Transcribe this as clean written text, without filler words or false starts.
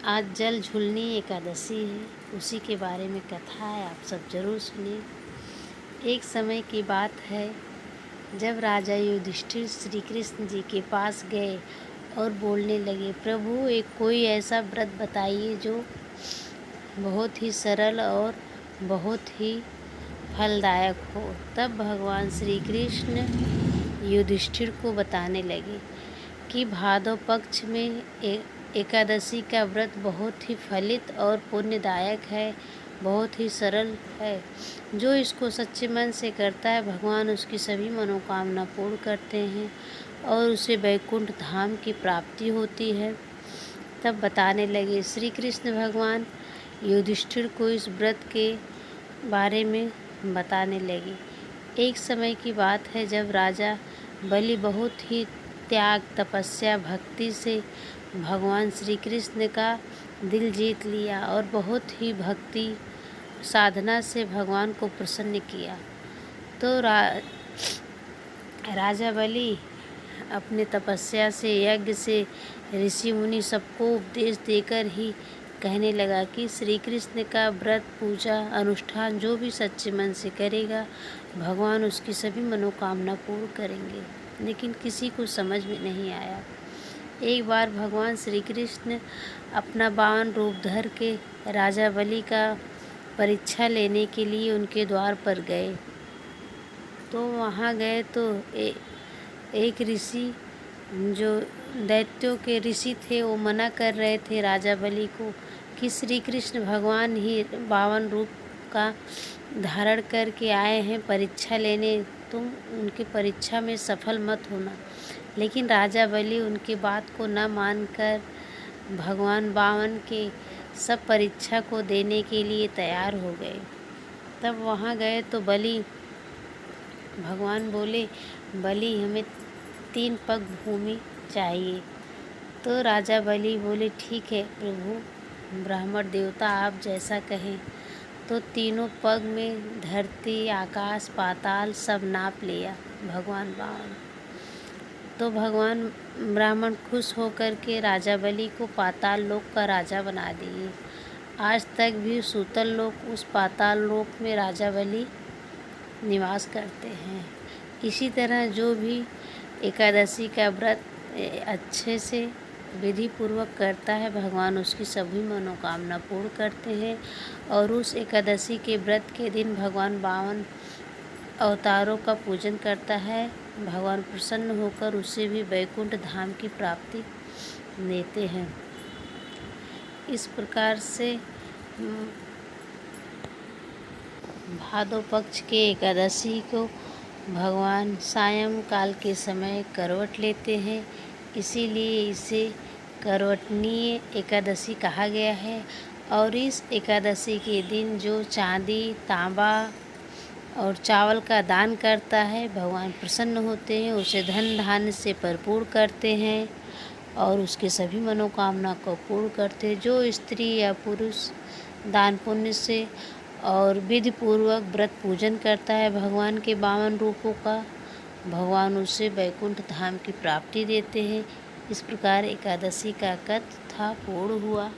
आज जल झूलनी एकादशी है, उसी के बारे में कथा है, आप सब जरूर सुनिए। एक समय की बात है जब राजा युधिष्ठिर श्री कृष्ण जी के पास गए और बोलने लगे, प्रभु एक कोई ऐसा व्रत बताइए जो बहुत ही सरल और बहुत ही फलदायक हो। तब भगवान श्री कृष्ण युधिष्ठिर को बताने लगे कि भादव पक्ष में एकादशी का व्रत बहुत ही फलित और पुण्यदायक है, बहुत ही सरल है। जो इसको सच्चे मन से करता है भगवान उसकी सभी मनोकामना पूर्ण करते हैं और उसे वैकुंठ धाम की प्राप्ति होती है। तब बताने लगे श्री कृष्ण भगवान युधिष्ठिर को इस व्रत के बारे में बताने लगे। एक समय की बात है जब राजा बलि बहुत ही त्याग, तपस्या, भक्ति से भगवान श्री कृष्ण का दिल जीत लिया और बहुत ही भक्ति साधना से भगवान को प्रसन्न किया। तो राजा बलि अपने तपस्या से, यज्ञ से, ऋषि मुनि सबको उपदेश देकर ही कहने लगा कि श्री कृष्ण का व्रत, पूजा, अनुष्ठान जो भी सच्चे मन से करेगा भगवान उसकी सभी मनोकामना पूर्ण करेंगे। लेकिन किसी को समझ में नहीं आया। एक बार भगवान श्री कृष्ण अपना वामन रूप धर के राजा बलि का परीक्षा लेने के लिए उनके द्वार पर गए। तो वहाँ गए तो एक ऋषि, जो दैत्यों के ऋषि थे, वो मना कर रहे थे राजा बलि को कि श्री कृष्ण भगवान ही वामन रूप का धारण करके आए हैं परीक्षा लेने, तुम उनकी परीक्षा में सफल मत होना। लेकिन राजा बलि उनकी बात को न मानकर भगवान वामन के सब परीक्षा को देने के लिए तैयार हो गए। तब वहाँ गए तो भगवान बोले, बलि हमें 3 पग भूमि चाहिए। तो राजा बलि बोले, ठीक है प्रभु, ब्राह्मण देवता आप जैसा कहें। तो तीनों पग में धरती, आकाश, पाताल सब नाप लिया भगवान वामन। तो भगवान ब्राह्मण खुश होकर के राजा बलि को पाताल लोक का राजा बना दिए। आज तक भी सूतल लोक, उस पाताल लोक में राजा बलि निवास करते हैं। इसी तरह जो भी एकादशी का व्रत अच्छे से विधि पूर्वक करता है भगवान उसकी सभी मनोकामना पूर्ण करते हैं। और उस एकादशी के व्रत के दिन भगवान वामन अवतारों का पूजन करता है, भगवान प्रसन्न होकर उसे भी वैकुंठ धाम की प्राप्ति देते हैं। इस प्रकार से भादव पक्ष के एकादशी को भगवान सायंकाल के समय करवट लेते हैं, इसीलिए इसे करवटनीय एकादशी कहा गया है। और इस एकादशी के दिन जो चांदी, तांबा और चावल का दान करता है भगवान प्रसन्न होते हैं, उसे धन धान्य से भरपूर करते हैं और उसके सभी मनोकामना को पूर्ण करते हैं। जो स्त्री या पुरुष दान पुण्य से और विधि पूर्वक व्रत पूजन करता है भगवान के वामन रूपों का, भगवान उसे वैकुंठ धाम की प्राप्ति देते हैं। इस प्रकार एकादशी का कथा पूर्ण हुआ।